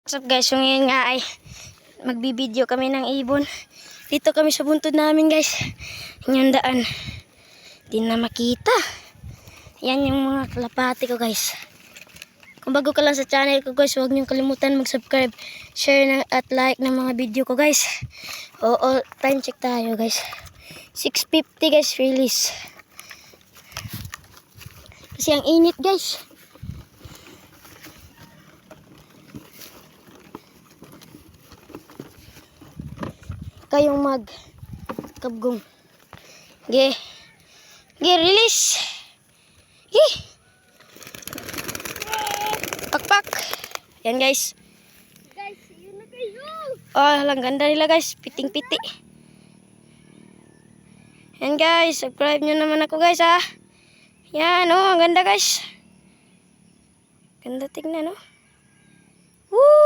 What's up guys, so ngayon nga ay magbibideo kami ng ibon. Dito kami sa buntod namin guys. Yan yung daan. Di na makita. Yan yung mga kalapati ko guys. Kung bago ka lang sa channel ko guys, huwag niyong kalimutan mag-subscribe, share at like ng mga video ko guys. Oo, time check tayo guys. 6:50 guys release. Kasi ang init guys. Kayong kabgong. Ge release. Pakpak. Yan guys. Guys, yun na kayo. Oh, lang ganda nila guys. Piting-piti. Yan guys, subscribe nyo naman ako guys ha. Yan oh, ang ganda guys. Ganda tignan oh. Woo!